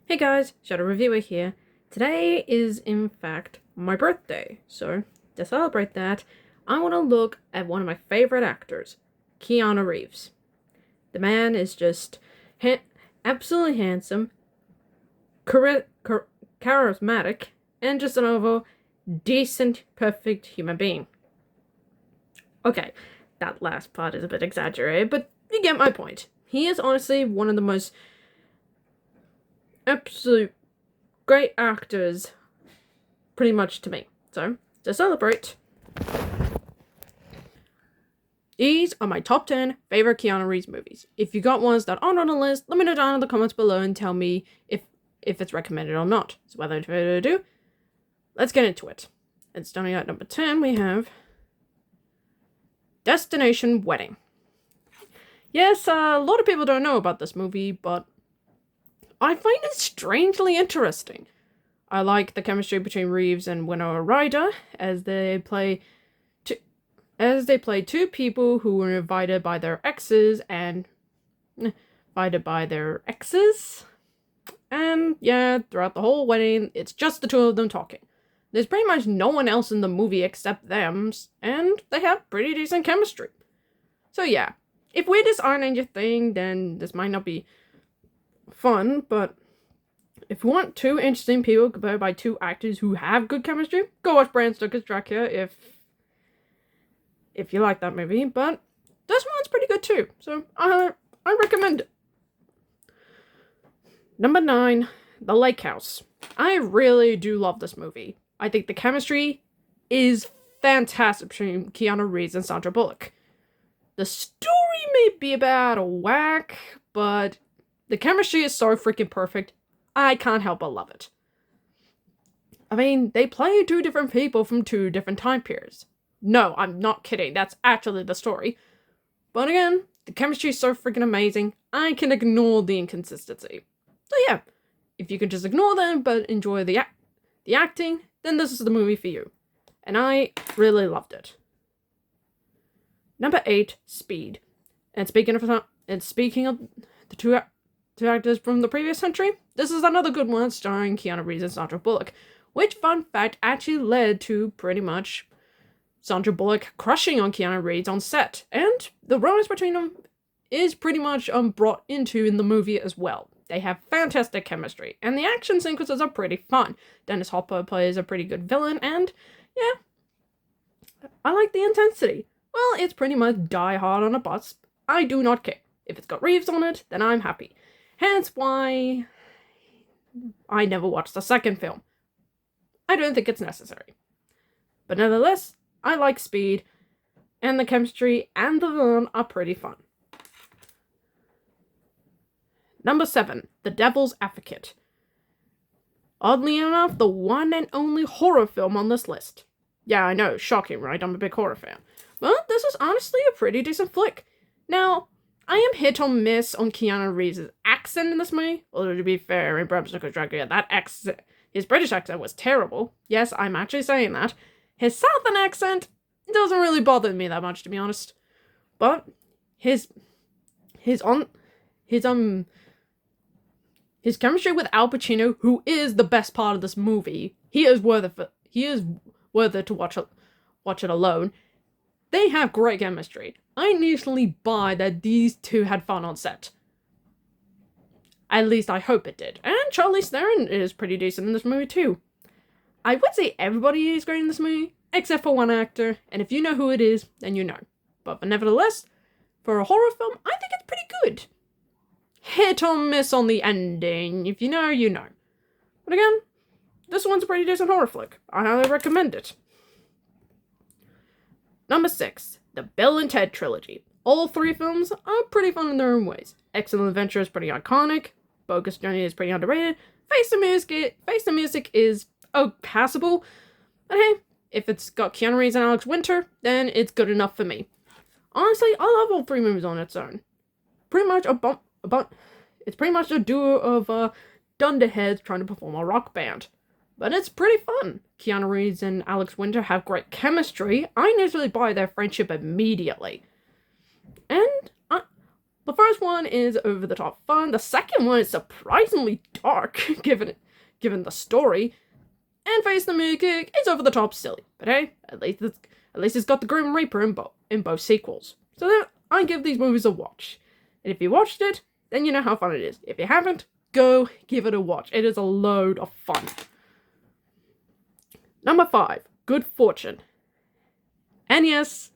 Hey guys, Shadow Reviewer here. Today is in fact my birthday, so to celebrate that, I want to look at one of my favorite actors, Keanu Reeves. The man is just absolutely handsome, charismatic, and just an overall decent, perfect human being. Okay, that last part is a bit exaggerated, but you get my point. He is honestly one of the most absolute great actors, pretty much to me. So, to celebrate, these are my top 10 favorite Keanu Reeves movies. If you got ones that aren't on the list, let me know down in the comments below and tell me if it's recommended or not. So without further ado, let's get into it. And starting at number 10, we have Destination Wedding. Yes, a lot of people don't know about this movie, but I find it strangely interesting. I like the chemistry between Reeves and Winona Ryder as they play two people who were invited by their exes. And yeah, throughout the whole wedding, it's just the two of them talking. There's pretty much no one else in the movie except them, and they have pretty decent chemistry. So yeah, if weirdest aren't your thing, then this might not be fun, but if you want two interesting people compared by two actors who have good chemistry, go watch Bram Stoker's Dracula if you like that movie. But this one's pretty good too, so I recommend it. Number 9, The Lake House. I really do love this movie. I think the chemistry is fantastic between Keanu Reeves and Sandra Bullock. The story may be about a whack, but the chemistry is so freaking perfect. I can't help but love it. I mean, they play two different people from two different time periods. No, I'm not kidding. That's actually the story. But again, the chemistry is so freaking amazing, I can ignore the inconsistency. So yeah, if you can just ignore them but enjoy the acting, then this is the movie for you. And I really loved it. Number 8, Speed. And speaking of the two actors from the previous century, this is another good one starring Keanu Reeves and Sandra Bullock, which, fun fact, actually led to pretty much Sandra Bullock crushing on Keanu Reeves on set, and the romance between them is pretty much brought into in the movie as well. They have fantastic chemistry, and the action sequences are pretty fun. Dennis Hopper plays a pretty good villain, and yeah, I like the intensity. Well, it's pretty much Die Hard on a bus. I do not care. If it's got Reeves on it, then I'm happy. Hence why I never watched the second film. I don't think it's necessary. But nevertheless, I like Speed, and the chemistry and the villain are pretty fun. Number 7, The Devil's Advocate. Oddly enough, the one and only horror film on this list. Yeah, I know, shocking, right? I'm a big horror fan. But this is honestly a pretty decent flick. Now, I am hit or miss on Keanu Reeves' accent in this movie. Although, to be fair, in Bram Stoker's Dracula, his British accent was terrible. Yes, I'm actually saying that. His Southern accent doesn't really bother me that much, to be honest. But his chemistry with Al Pacino, who is the best part of this movie, he is worth it to watch it alone. They have great chemistry. I initially buy that these two had fun on set. At least I hope it did. And Charlize Theron is pretty decent in this movie too. I would say everybody is great in this movie, except for one actor, and if you know who it is, then you know. But nevertheless, for a horror film, I think it's pretty good. Hit or miss on the ending. If you know, you know. But again, this one's a pretty decent horror flick. I highly recommend it. Number 6, the Bill and Ted trilogy. All three films are pretty fun in their own ways. Excellent Adventure is pretty iconic. Bogus Journey is pretty underrated. Face the Music is passable. But hey, if it's got Keanu Reeves and Alex Winter, then it's good enough for me. Honestly, I love all three movies on its own. It's pretty much a duo of dunderheads trying to perform a rock band. But it's pretty fun. Keanu Reeves and Alex Winter have great chemistry. I initially buy their friendship immediately. And The first one is over the top fun. The second one is surprisingly dark, given the story. And Face the Mookie is over the top silly. But hey, at least it's got the Grim Reaper in both sequels. So then I give these movies a watch. And if you watched it, then you know how fun it is. If you haven't, go give it a watch. It is a load of fun. Number 5, Good Fortune. And yes,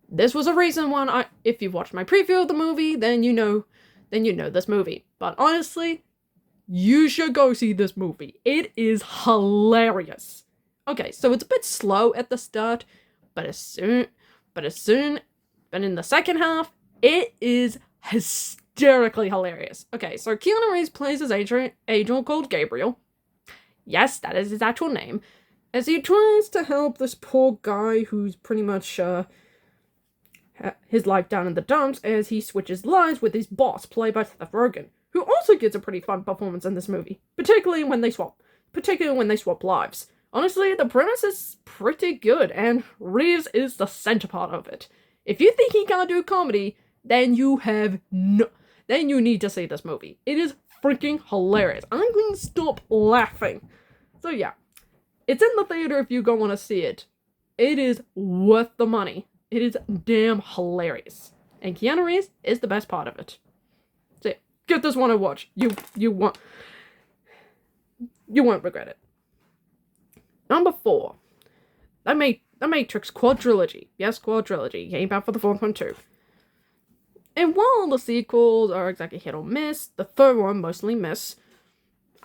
this was a recent one. If you've watched my preview of the movie, then you know this movie. But honestly, you should go see this movie. It is hilarious. Okay, so it's a bit slow at the start, but in the second half, it is hysterically hilarious. Okay, so Keanu Reeves plays his angel called Gabriel. Yes, that is his actual name. As he tries to help this poor guy who's pretty much his life down in the dumps as he switches lives with his boss, played by Seth Rogen, who also gives a pretty fun performance in this movie, particularly when they swap lives. Honestly, the premise is pretty good, and Reeves is the center part of it. If you think he can't do comedy, then you need to see this movie. It is freaking hilarious. I'm going to stop laughing. So yeah. It's in the theater if you go want to see it. It is worth the money. It is damn hilarious. And Keanu Reeves is the best part of it. So yeah, give this one a watch. You won't regret it. Number 4. The Matrix quadrilogy. Yes, quadrilogy. Came out for the 4th one too. And while the sequels are exactly hit or miss, the 3rd one mostly miss,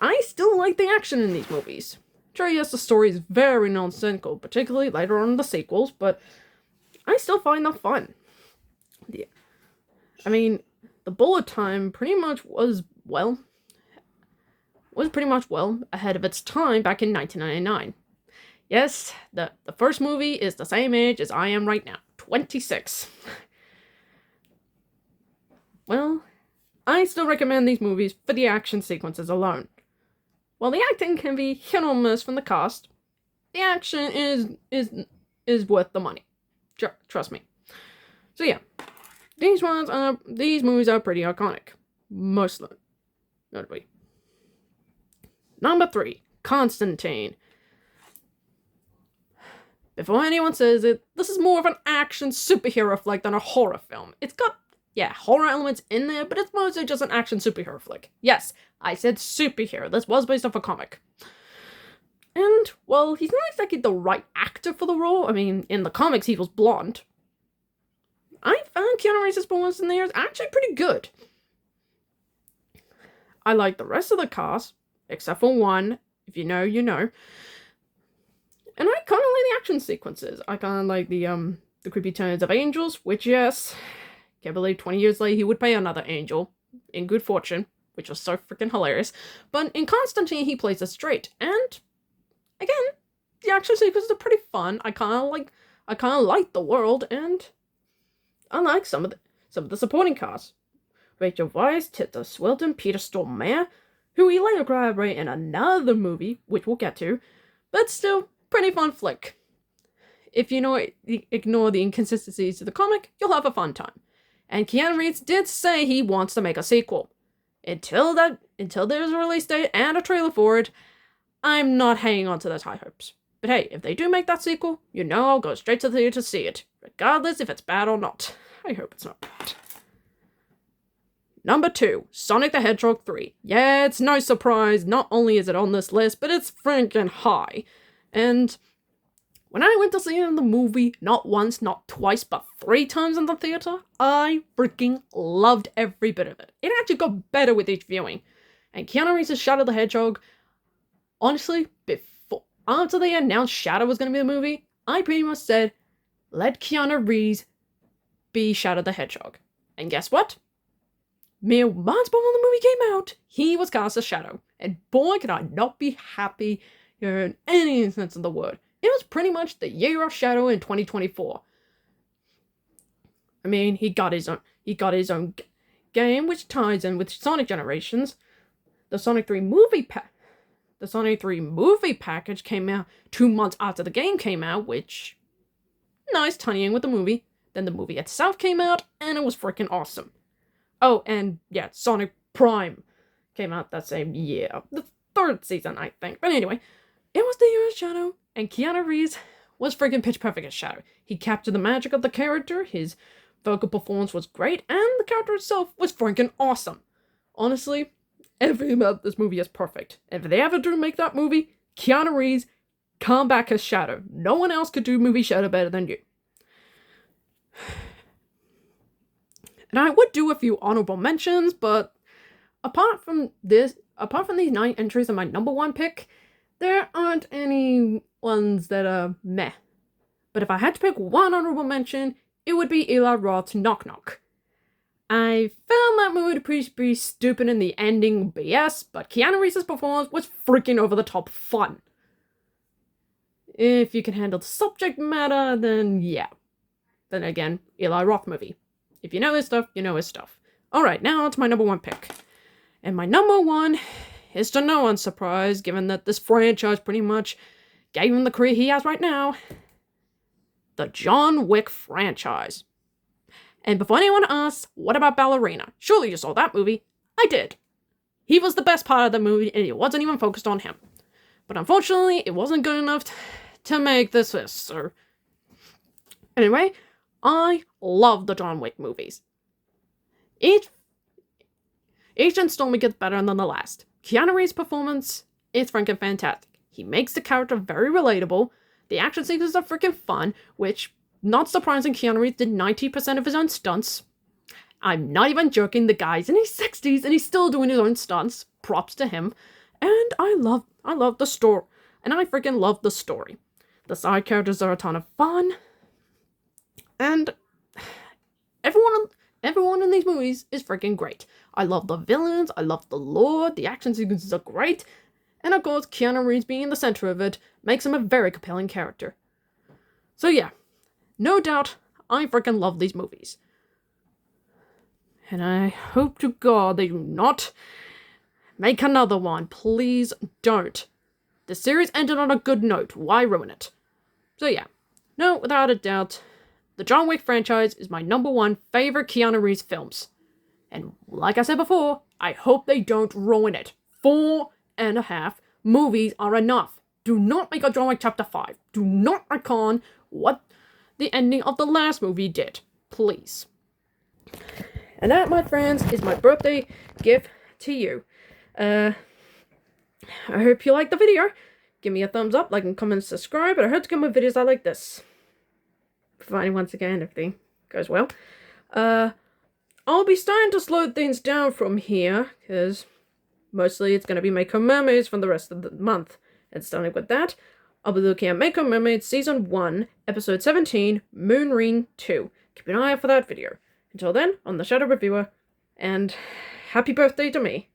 I still like the action in these movies. Sure, yes, the story is very nonsensical, particularly later on in the sequels, but I still find them fun. Yeah. I mean, the bullet time pretty much was pretty much ahead of its time back in 1999. Yes, the first movie is the same age as I am right now, 26. Well, I still recommend these movies for the action sequences alone. While the acting can be hit or miss from the cast, the action is worth the money. Trust me. So yeah, these movies are pretty iconic, mostly, notably. Number 3, Constantine. Before anyone says it, this is more of an action superhero flick than a horror film. It's got horror elements in there, but it's mostly just an action superhero flick. Yes, I said superhero. This was based off a comic. And, well, he's not exactly the right actor for the role. I mean, in the comics, he was blonde. I found Keanu Reeves' performance in there is actually pretty good. I like the rest of the cast, except for one. If you know, you know. And I kind of like the action sequences. I kind of like the creepy turns of angels, which, yes, can't believe 20 years later he would play another angel in Good Fortune, which was so freaking hilarious. But in Constantine, he plays it straight. And, again, the action sequences are pretty fun. I kind of like the world, and I like some of the supporting cast. Rachel Weisz, Tilda Swinton, Peter Stormare, who we later collaborate in another movie, which we'll get to, but still, pretty fun flick. If you ignore the inconsistencies of the comic, you'll have a fun time. And Keanu Reeves did say he wants to make a sequel. Until there's a release date and a trailer for it, I'm not hanging on to those high hopes. But hey, if they do make that sequel, I'll go straight to the theater to see it, regardless if it's bad or not. I hope it's not bad. Number 2, Sonic the Hedgehog 3. Yeah, it's no surprise, not only is it on this list, but it's freaking high. And when I went to see the movie, not once, not twice, but 3 times in the theater, I freaking loved every bit of it. It actually got better with each viewing. And Keanu Reeves' Shadow the Hedgehog, honestly, after they announced Shadow was going to be the movie, I pretty much said, let Keanu Reeves be Shadow the Hedgehog. And guess what? Mere months before the movie came out, he was cast as Shadow. And boy, could I not be happy in any sense of the word. It was pretty much the year of Shadow in 2024. I mean, he got his own game, which ties in with Sonic Generations. The Sonic 3 movie package came out 2 months after the game came out, which, nice tying in with the movie. Then the movie itself came out, and it was freaking awesome. Oh, and yeah, Sonic Prime came out that same year. The third season, I think. But anyway, it was the year of Shadow, and Keanu Reeves was freaking pitch perfect as Shadow. He captured the magic of the character, his vocal performance was great, and the character itself was freaking awesome. Honestly, everything about this movie is perfect. If they ever do make that movie, Keanu Reeves, come back as Shadow. No one else could do movie Shadow better than you. And I would do a few honorable mentions, but apart from these 9 entries in my number 1 pick, there aren't any ones that are meh. But if I had to pick one honorable mention, it would be Eli Roth's Knock Knock. I found that movie to pretty stupid in the ending BS, but Keanu Reeves' performance was freaking over the top fun. If you can handle the subject matter, then yeah. Then again, Eli Roth movie. If you know his stuff, you know his stuff. Alright, now it's my number 1 pick. And my number 1 is to no one's surprise, given that this franchise pretty much gave him the career he has right now. The John Wick franchise. And before anyone asks, what about Ballerina? Surely you saw that movie. I did. He was the best part of the movie, and it wasn't even focused on him. But unfortunately, it wasn't good enough to make this list, so... Anyway, I love the John Wick movies. Each installment gets better than the last. Keanu Reeves' performance is freaking fantastic. He makes the character very relatable. The action sequences are freaking fun, which, not surprising, Keanu Reeves did 90% of his own stunts. I'm not even joking, the guy's in his 60s and he's still doing his own stunts. Props to him. And I love the story. And I freaking love the story. The side characters are a ton of fun. And everyone in these movies is freaking great. I love the villains, I love the lore, the action sequences are great. And of course, Keanu Reeves being in the center of it makes him a very compelling character. So yeah, no doubt, I freaking love these movies. And I hope to God they do not make another one. Please don't. The series ended on a good note. Why ruin it? So yeah, no, without a doubt, the John Wick franchise is my number 1 favorite Keanu Reeves films. And like I said before, I hope they don't ruin it. 4.5 movies are enough. Do not make a John Wick Chapter 5. Do not recon what the ending of the last movie did. Please. And that, my friends, is my birthday gift to you. I hope you liked the video. Give me a thumbs up, like and comment, subscribe. And I hope to get more videos like this. Providing once again, everything goes well. I'll be starting to slow things down from here, because mostly it's going to be Mako Mermaids for the rest of the month. And starting with that, I'll be looking at Mako Mermaids Season 1, Episode 17, Moon Ring 2. Keep an eye out for that video. Until then, I'm the Shadow Reviewer, and happy birthday to me.